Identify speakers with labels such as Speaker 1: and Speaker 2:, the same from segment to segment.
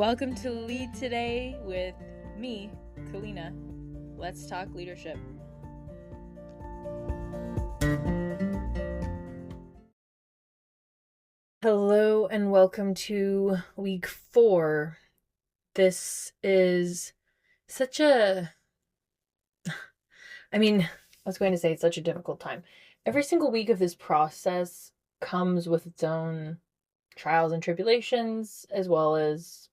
Speaker 1: Welcome to Lead Today with me, Kalina. Let's talk leadership. Hello and welcome to week 4. This is such a, I was going to say it's such a difficult time. Every single week of this process comes with its own trials and tribulations, as well as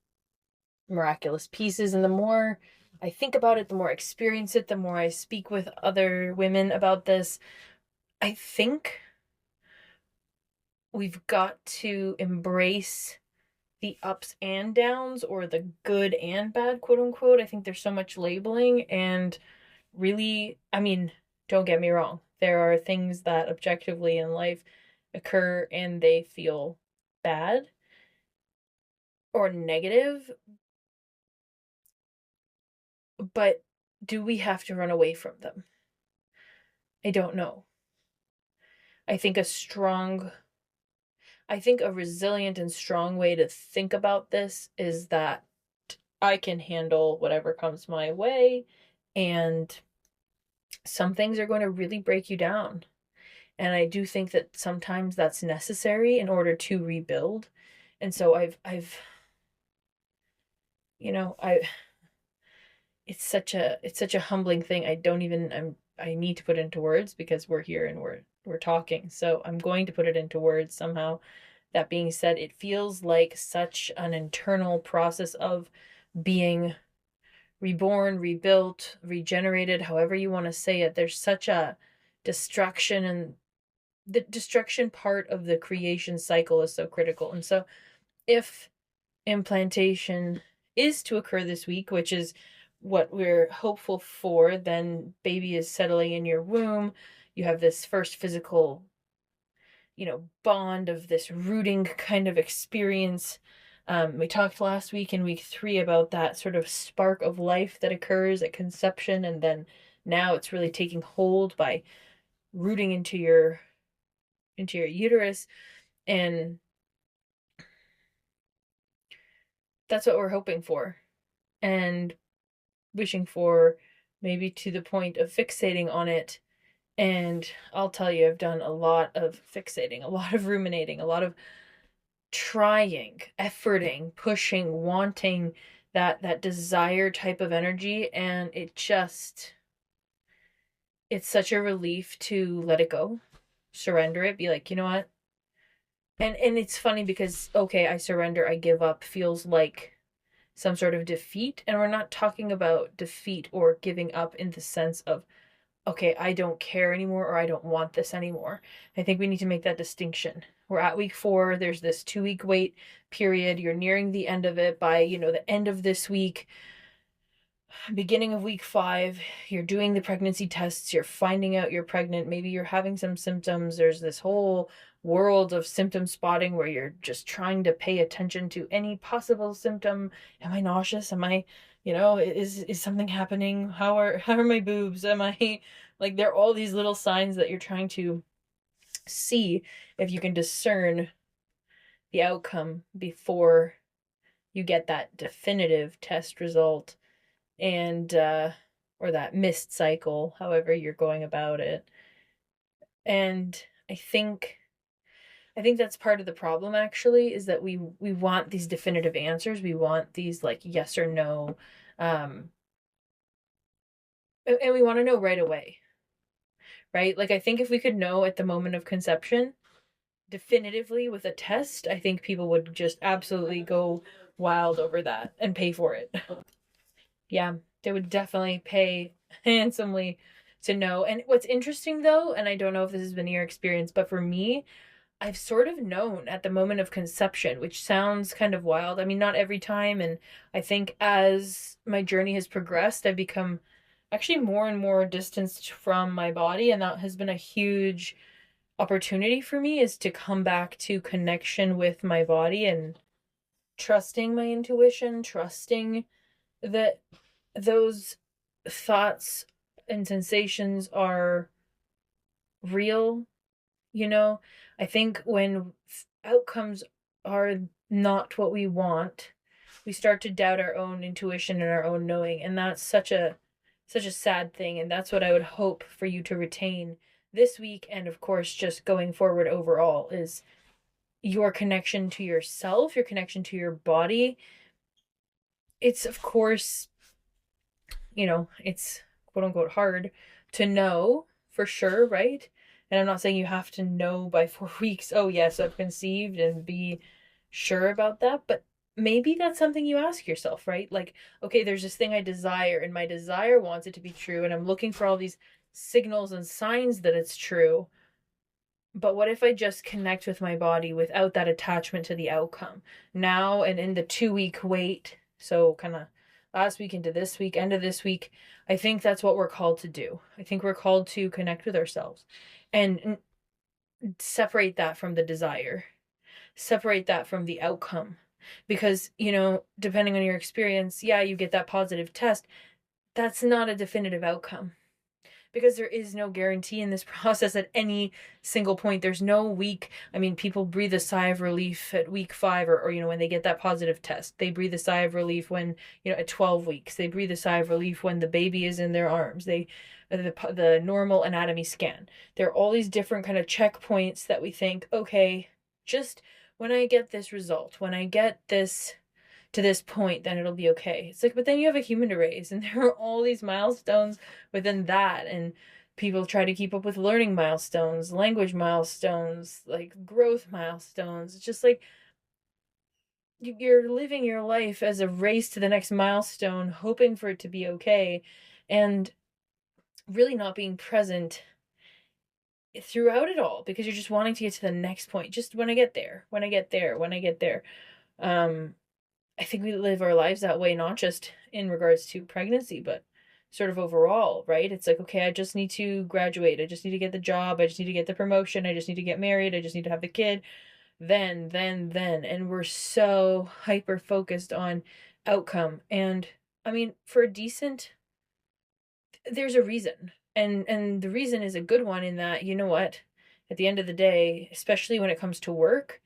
Speaker 1: miraculous pieces. And the more I think about it, the more I experience it, the more I speak with other women about this, I think we've got to embrace the ups and downs, or the good and bad, quote unquote. I think there's so much labeling, and really, don't get me wrong. There are things that objectively in life occur and they feel bad or negative, but do we have to run away from them? I don't know. I think a resilient and strong way to think about this is that I can handle whatever comes my way, and some things are going to really break you down. And I do think that sometimes that's necessary in order to rebuild. And so it's such a humbling thing. I need to put it into words because we're here and we're talking. So I'm going to put it into words somehow. That being said, it feels like such an internal process of being reborn, rebuilt, regenerated, however you want to say it. There's such a destruction, and the destruction part of the creation cycle is so critical. And so if implantation is to occur this week, which is what we're hopeful for, then baby is settling in your womb. You have this first physical, bond of this rooting kind of experience. We talked last week in week 3 about that sort of spark of life that occurs at conception, and then now it's really taking hold by rooting into your uterus, and that's what we're hoping for and wishing for, maybe to the point of fixating on it. And I'll tell you, I've done a lot of fixating, a lot of ruminating, a lot of trying, efforting, pushing, wanting that desire type of energy, and it's such a relief to let it go, surrender it, be like, you know what? And it's funny because, okay, I surrender, I give up, feels like some sort of defeat. And we're not talking about defeat or giving up in the sense of, okay, I don't care anymore, or I don't want this anymore. I think we need to make that distinction. We're at week 4. There's this 2-week wait period. You're nearing the end of it by, the end of this week, beginning of week 5. You're doing the pregnancy tests. You're finding out you're pregnant. Maybe you're having some symptoms. There's this whole world of symptom spotting where you're just trying to pay attention to any possible symptom. Am I nauseous? Am I, is something happening? How are my boobs? Am I, like, there are all these little signs that you're trying to see if you can discern the outcome before you get that definitive test result, and or that missed cycle, however you're going about it. And I think that's part of the problem, actually, is that we want these definitive answers. We want these, like, yes or no, and we want to know right away, right? Like, I think if we could know at the moment of conception definitively with a test, I think people would just absolutely go wild over that and pay for it. Yeah, they would definitely pay handsomely to know. And what's interesting, though, and I don't know if this has been your experience, but for me, I've sort of known at the moment of conception, which sounds kind of wild. Not every time. And I think as my journey has progressed, I've become actually more and more distanced from my body. And that has been a huge opportunity for me, is to come back to connection with my body and trusting my intuition, trusting that those thoughts and sensations are real. I think when outcomes are not what we want, we start to doubt our own intuition and our own knowing, and that's such a sad thing. And that's what I would hope for you to retain this week, and of course just going forward overall, is your connection to yourself, your connection to your body. It's, of course, it's quote unquote hard to know for sure, right? And I'm not saying you have to know by 4 weeks, oh yes, I've conceived, and be sure about that, but maybe that's something you ask yourself, right? Like, okay, there's this thing I desire, and my desire wants it to be true, and I'm looking for all these signals and signs that it's true. But what if I just connect with my body without that attachment to the outcome? Now, and in the 2 week wait, so kind of last week into this week, end of this week, I think that's what we're called to do. I think we're called to connect with ourselves and separate that from the desire, separate that from the outcome. Because, depending on your experience, yeah, you get that positive test. That's not a definitive outcome, because there is no guarantee in this process at any single point. There's no week. I mean, people breathe a sigh of relief at week 5, or when they get that positive test. They breathe a sigh of relief when, at 12 weeks. They breathe a sigh of relief when the baby is in their arms. The normal anatomy scan. There are all these different kind of checkpoints that we think, okay, just when I get this result, when I get this to this point, then it'll be okay. It's like, but then you have a human to raise, and there are all these milestones within that, and people try to keep up with learning milestones, language milestones, like growth milestones. It's just like you're living your life as a race to the next milestone, hoping for it to be okay, and really not being present throughout it all, because you're just wanting to get to the next point. Just when I get there. I think we live our lives that way, not just in regards to pregnancy, but sort of overall, right? It's like, okay, I just need to graduate. I just need to get the job. I just need to get the promotion. I just need to get married. I just need to have the kid. Then. And we're so hyper focused on outcome. And I mean, for a decent, there's a reason. And the reason is a good one, in that, you know what? At the end of the day, especially when it comes to work,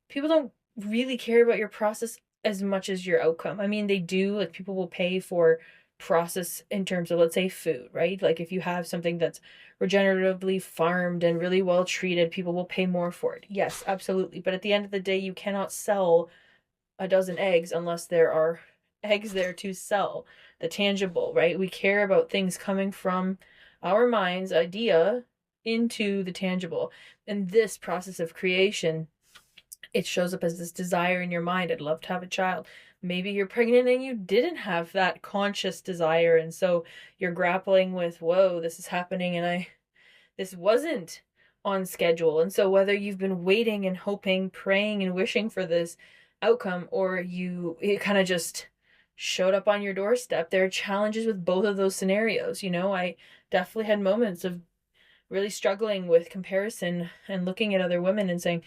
Speaker 1: people don't really care about your process as much as your outcome. I mean, they do. Like, people will pay for process in terms of, let's say, food, right? Like, if you have something that's regeneratively farmed and really well treated, people will pay more for it. Yes, absolutely. But at the end of the day, you cannot sell a dozen eggs unless there are eggs there to sell. The tangible, right? We care about things coming from our mind's idea into the tangible. And this process of creation, it shows up as this desire in your mind. I'd love to have a child. Maybe you're pregnant and you didn't have that conscious desire, and so you're grappling with, whoa, this is happening, and this wasn't on schedule. And so whether you've been waiting and hoping, praying and wishing for this outcome, or it kind of just showed up on your doorstep, there are challenges with both of those scenarios. I definitely had moments of really struggling with comparison and looking at other women and saying,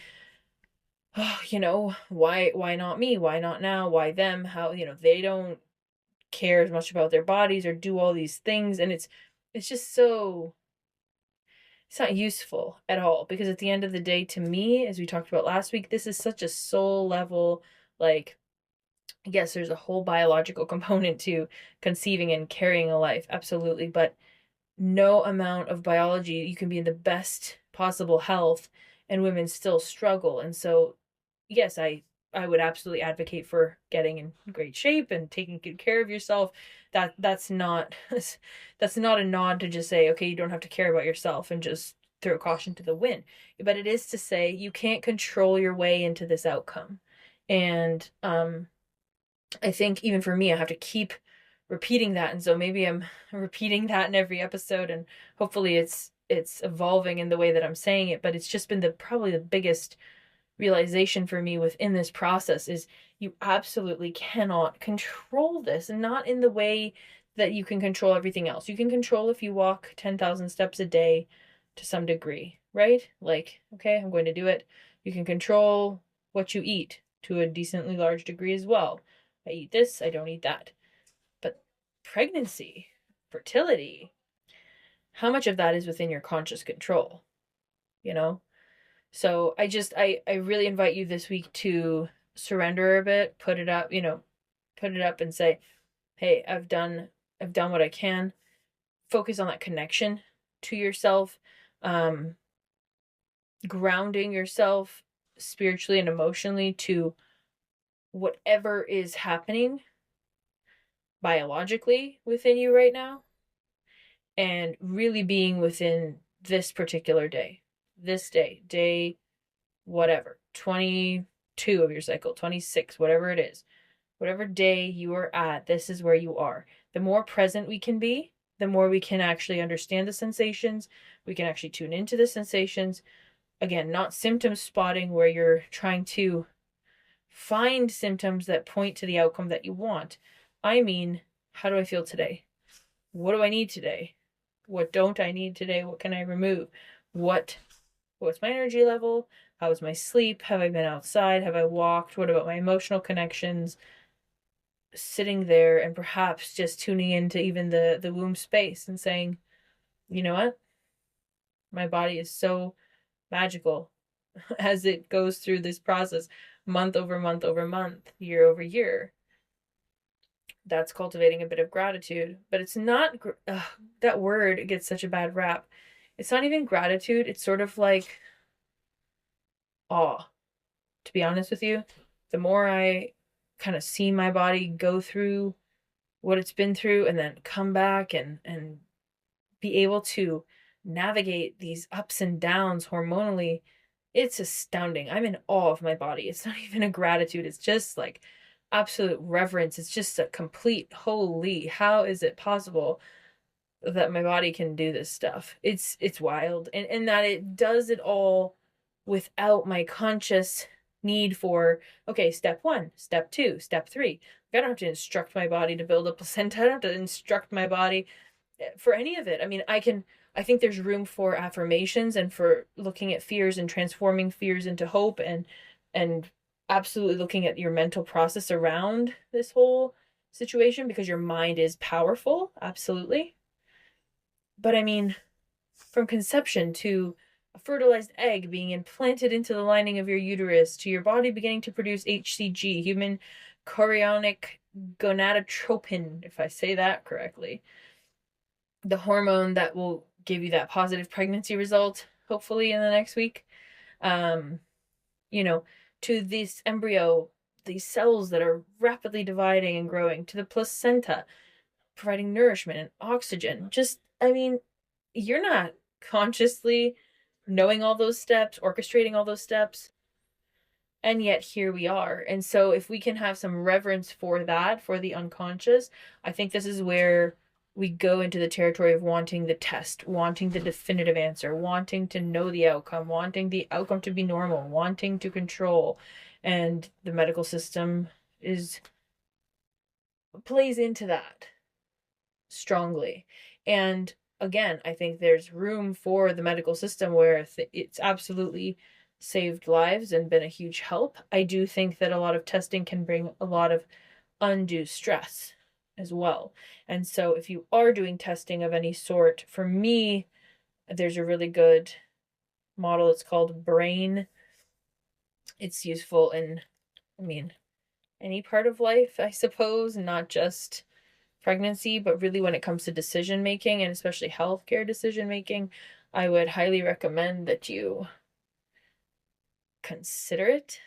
Speaker 1: oh, why not me? Why not now? Why them? How, they don't care as much about their bodies or do all these things. And it's just so, it's not useful at all, because at the end of the day, to me, as we talked about last week, this is such a soul level, like, yes, there's a whole biological component to conceiving and carrying a life. Absolutely. But no amount of biology, you can be in the best possible health and women still struggle. And so, yes, I would absolutely advocate for getting in great shape and taking good care of yourself. That's not a nod to just say, okay, you don't have to care about yourself and just throw caution to the wind. But it is to say, you can't control your way into this outcome. And I think even for me, I have to keep repeating that. And so maybe I'm repeating that in every episode, and hopefully it's evolving in the way that I'm saying it. But it's just been probably the biggest realization for me within this process is you absolutely cannot control this, and not in the way that you can control everything else. You can control if you walk 10,000 steps a day to some degree, right? Like, okay, I'm going to do it. You can control what you eat to a decently large degree as well. I eat this, I don't eat that. But pregnancy, fertility, how much of that is within your conscious control? So I really invite you this week to surrender a bit, put it up, put it up and say, hey, I've done what I can. Focus on that connection to yourself, grounding yourself spiritually and emotionally to whatever is happening biologically within you right now, and really being within this particular day, day whatever, 22 of your cycle, 26, whatever it is, whatever day you are at, this is where you are. The more present we can be, the more we can actually understand the sensations. We can actually tune into the sensations. Again, not symptom spotting where you're trying to find symptoms that point to the outcome that you want. I mean, how do I feel today? What do I need today? What don't I need today? What can I remove? What's my energy level? How was my sleep? Have I been outside? Have I walked? What about my emotional connections? Sitting there and perhaps just tuning into even the womb space and saying, you know what? My body is so magical as it goes through this process, month over month over month, year over year. That's cultivating a bit of gratitude. But it's not, that word gets such a bad rap. It's not even gratitude. It's sort of like awe, to be honest with you. The more I kind of see my body go through what it's been through and then come back and be able to navigate these ups and downs hormonally, it's astounding. I'm in awe of my body. It's not even a gratitude. It's just like absolute reverence. It's just a complete holy, how is it possible that my body can do this stuff? It's wild. And that it does it all without my conscious need for, okay, step 1, step 2, step 3. I don't have to instruct my body to build a placenta. I don't have to instruct my body for any of it. I mean, I think there's room for affirmations and for looking at fears and transforming fears into hope, and absolutely looking at your mental process around this whole situation, because your mind is powerful, absolutely. But I mean, from conception to a fertilized egg being implanted into the lining of your uterus, to your body beginning to produce HCG, human chorionic gonadotropin, if I say that correctly, the hormone that will give you that positive pregnancy result, hopefully in the next week. You know, to this embryo, these cells that are rapidly dividing and growing, to the placenta, providing nourishment and oxygen. Just, I mean, you're not consciously knowing all those steps, orchestrating all those steps, and yet here we are. And so if we can have some reverence for that, for the unconscious, I think this is where we go into the territory of wanting the test, wanting the definitive answer, wanting to know the outcome, wanting the outcome to be normal, wanting to control. And the medical system plays into that strongly. And again, I think there's room for the medical system where it's absolutely saved lives and been a huge help. I do think that a lot of testing can bring a lot of undue stress as well. And so if you are doing testing of any sort, for me, there's a really good model. It's called Brain. It's useful in, I mean, any part of life, I suppose, not just pregnancy, but really when it comes to decision making, and especially healthcare decision making, I would highly recommend that you consider it.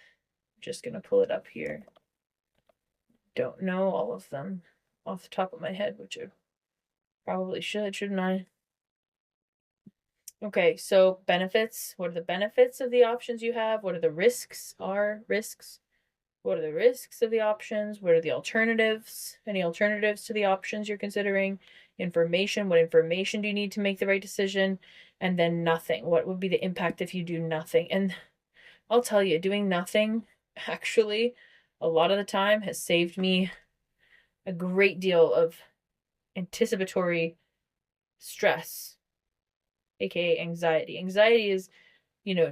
Speaker 1: I'm just going to pull it up here. Don't know all of them off the top of my head, which I probably should, shouldn't I? Okay, so benefits. What are the benefits of the options you have? What are the risks? What are the risks of the options? What are the alternatives? Any alternatives to the options you're considering? Information. What information do you need to make the right decision? And then nothing. What would be the impact if you do nothing? And I'll tell you, doing nothing, actually, a lot of the time has saved me a great deal of anticipatory stress, aka anxiety. Anxiety is,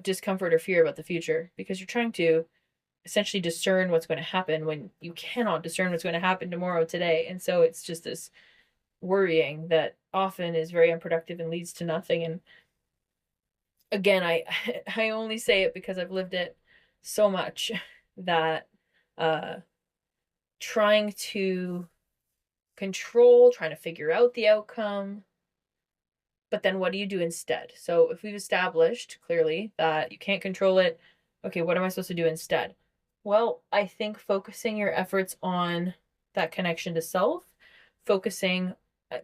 Speaker 1: discomfort or fear about the future, because you're trying to essentially discern what's going to happen when you cannot discern what's going to happen tomorrow, today. And so it's just this worrying that often is very unproductive and leads to nothing. And again, I only say it because I've lived it so much that trying to control, trying to figure out the outcome. But then what do you do instead? So if we've established clearly that you can't control it, okay, what am I supposed to do instead? Well, I think focusing your efforts on that connection to self, focusing,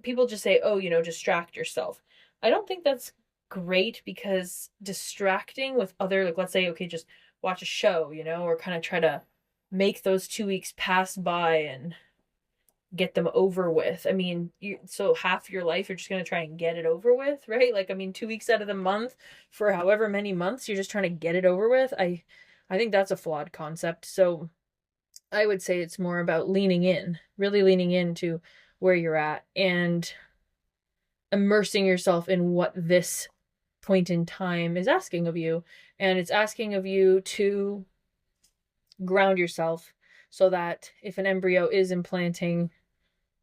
Speaker 1: people just say, oh, distract yourself. I don't think that's great, because distracting with other, like, let's say, okay, just watch a show, or kind of try to make those 2 weeks pass by and get them over with. I mean, so half your life you're just going to try and get it over with, right? Like, I mean, 2 weeks out of the month for however many months you're just trying to get it over with. I think that's a flawed concept. So I would say it's more about leaning in, really leaning into where you're at and immersing yourself in what this point in time is asking of you. And it's asking of you to ground yourself so that if an embryo is implanting,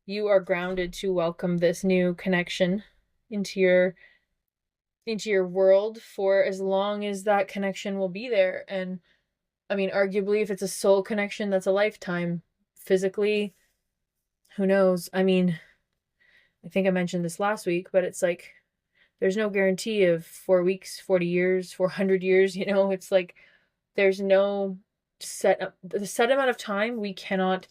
Speaker 1: you are grounded to welcome this new connection into your world for as long as that connection will be there. And I mean, arguably, if it's a soul connection, that's a lifetime. Physically, who knows? I mean, I think I mentioned this last week, but it's like there's no guarantee of 4 weeks, 40 years, 400 years, it's like there's no the set amount of time we cannot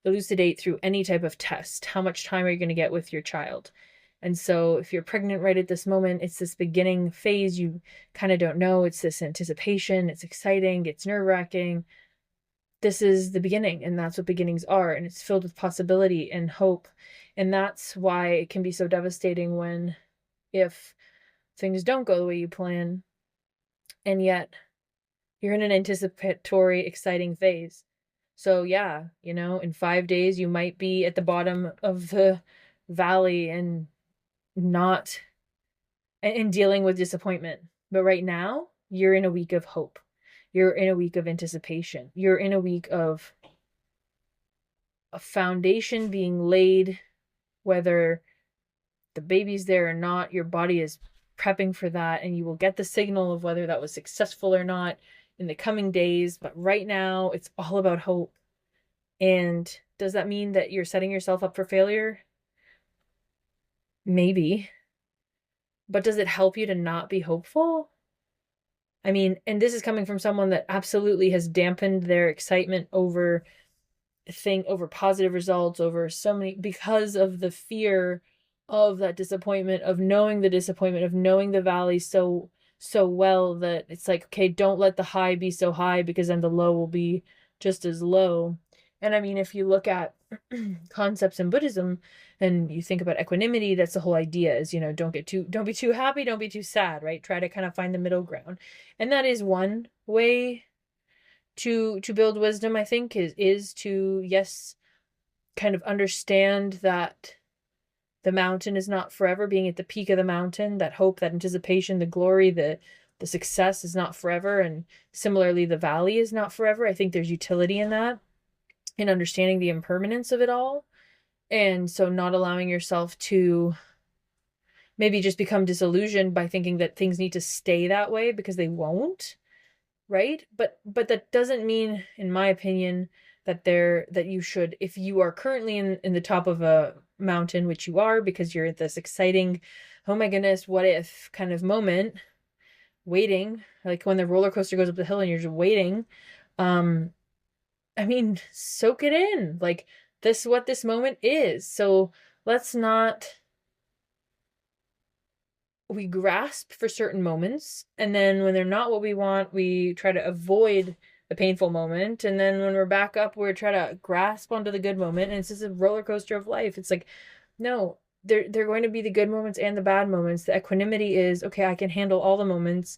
Speaker 1: elucidate through any type of test. How much time are you going to get with your child? And so if you're pregnant right at this moment, it's this beginning phase. You kind of don't know. It's this anticipation. It's exciting. It's nerve-wracking. This is the beginning, and that's what beginnings are. And it's filled with possibility and hope. And that's why it can be so devastating if things don't go the way you plan, and yet you're in an anticipatory, exciting phase. So yeah, in 5 days, you might be at the bottom of the valley and not and dealing with disappointment. But right now, you're in a week of hope. You're in a week of anticipation. You're in a week of a foundation being laid, whether the baby's there or not. Your body is prepping for that, and you will get the signal of whether that was successful or not in the coming days. But right now, it's all about hope. And does that mean that you're setting yourself up for failure? Maybe. But does it help you to not be hopeful? I mean, and this is coming from someone that absolutely has dampened their excitement over positive results, over so many, because of the fear of that disappointment, of knowing the disappointment, of knowing the valley so well, that it's like, okay, don't let the high be so high, because then the low will be just as low. And I mean, if you look at concepts in Buddhism and you think about equanimity, that's the whole idea is, don't be too happy, don't be too sad, right? Try to kind of find the middle ground. And that is one way to build wisdom, I think, is to, yes, kind of understand that the mountain is not forever. Being at the peak of the mountain, that hope, that anticipation, the glory, the success is not forever. And similarly, the valley is not forever. I think there's utility in that, in understanding the impermanence of it all. And so not allowing yourself to maybe just become disillusioned by thinking that things need to stay that way, because they won't, right? But that doesn't mean, in my opinion, that you should, if you are currently in the top of a mountain, which you are, because you're at this exciting, oh my goodness, what if kind of moment, waiting, like when the roller coaster goes up the hill and you're just waiting. I mean, soak it in. Like, this is what this moment is. So let's not, we grasp for certain moments, and then when they're not what we want, we try to avoid the painful moment. And then when we're back up, we're trying to grasp onto the good moment. And it's just a roller coaster of life. It's like, no, they're going to be the good moments and the bad moments. The equanimity is, okay, I can handle all the moments.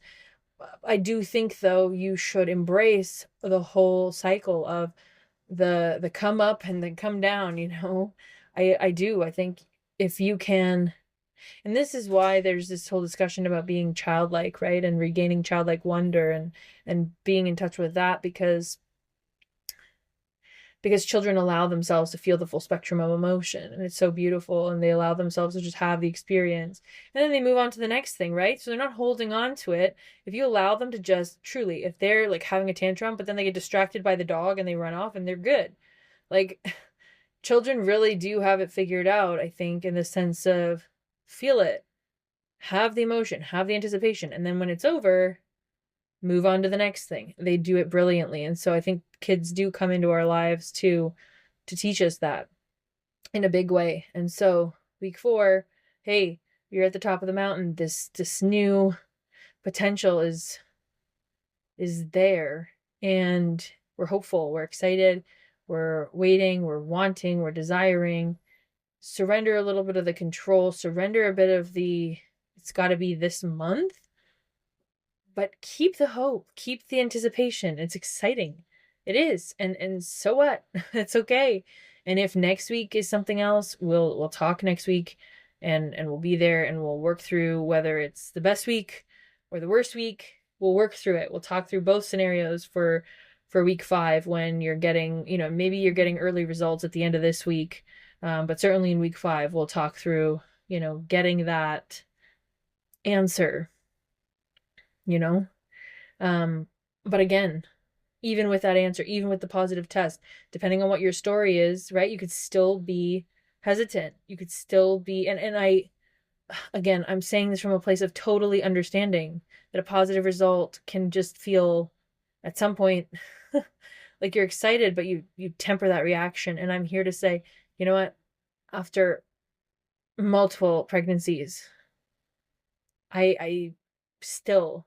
Speaker 1: I do think, though, you should embrace the whole cycle of the come up and then come down, I do. I think if you can, and this is why there's this whole discussion about being childlike, right? And regaining childlike wonder and being in touch with that, because children allow themselves to feel the full spectrum of emotion, and it's so beautiful, and they allow themselves to just have the experience, and then they move on to the next thing, right? So they're not holding on to it. If you allow them to just truly, if they're like having a tantrum, but then they get distracted by the dog and they run off and they're good, Like, children really do have it figured out, I think, in the sense of feel it, have the emotion, have the anticipation, and then when it's over, move on to the next thing. They do it brilliantly. And so I think kids do come into our lives to teach us that in a big way. And so week 4, hey, you're at the top of the mountain. This new potential is there, and we're hopeful, we're excited, we're waiting, we're wanting, we're desiring. Surrender a little bit of the control, surrender a bit of the it's got to be this month, but keep the hope, keep the anticipation. It's exciting. It is. And so what? It's okay. And if next week is something else, we'll talk next week, and we'll be there, and we'll work through whether it's the best week or the worst week. We'll work through it. We'll talk through both scenarios for week 5, when you're getting, maybe you're getting early results at the end of this week. But certainly in week 5, we'll talk through, getting that answer, but again, even with that answer, even with the positive test, depending on what your story is, right, you could still be hesitant. You could still be, again, I'm saying this from a place of totally understanding that a positive result can just feel at some point like you're excited, but you temper that reaction. And I'm here to say, you know what? After multiple pregnancies, I still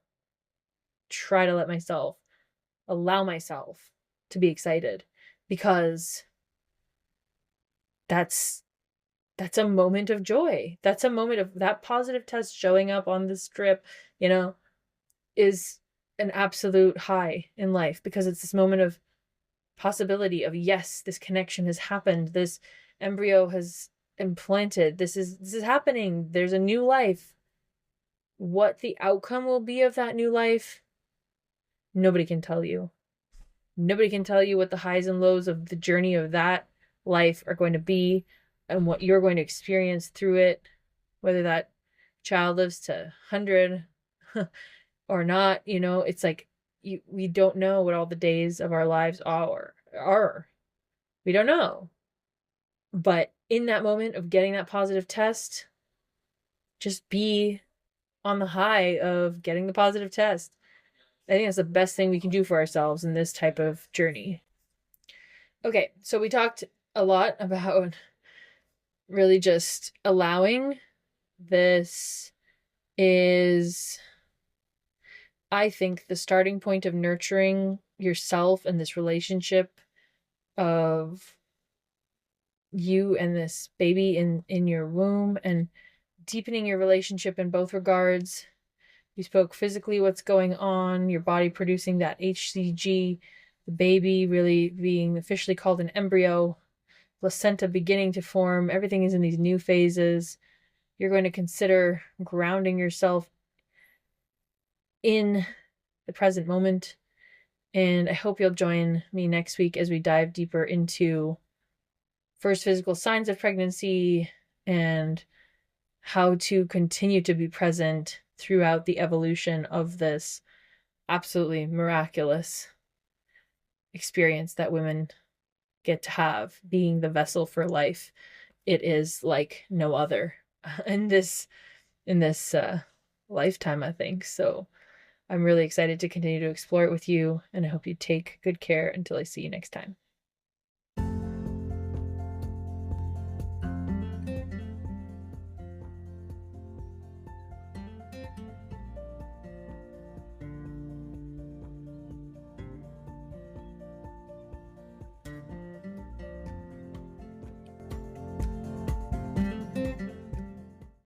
Speaker 1: try to allow myself to be excited, because that's a moment of joy. That's a moment of that positive test showing up on the strip, is an absolute high in life, because it's this moment of possibility of, yes, this connection has happened. This embryo has implanted. This is happening. There's a new life. What the outcome will be of that new life, nobody can tell you. Nobody can tell you what the highs and lows of the journey of that life are going to be, and what you're going to experience through it, whether that child lives to 100 or not. It's like we don't know what all the days of our lives are. We don't know. But in that moment of getting that positive test, just be on the high of getting the positive test. I think that's the best thing we can do for ourselves in this type of journey. Okay, so we talked a lot about really just allowing. This is, I think, the starting point of nurturing yourself and this relationship of you and this baby in your womb, and deepening your relationship in both regards. You spoke physically what's going on, your body producing that HCG, the baby really being officially called an embryo, placenta beginning to form. Everything is in these new phases. You're going to consider grounding yourself in the present moment. And I hope you'll join me next week as we dive deeper into first physical signs of pregnancy and how to continue to be present throughout the evolution of this absolutely miraculous experience that women get to have, being the vessel for life. It is like no other in this lifetime, I think. So I'm really excited to continue to explore it with you, and I hope you take good care until I see you next time.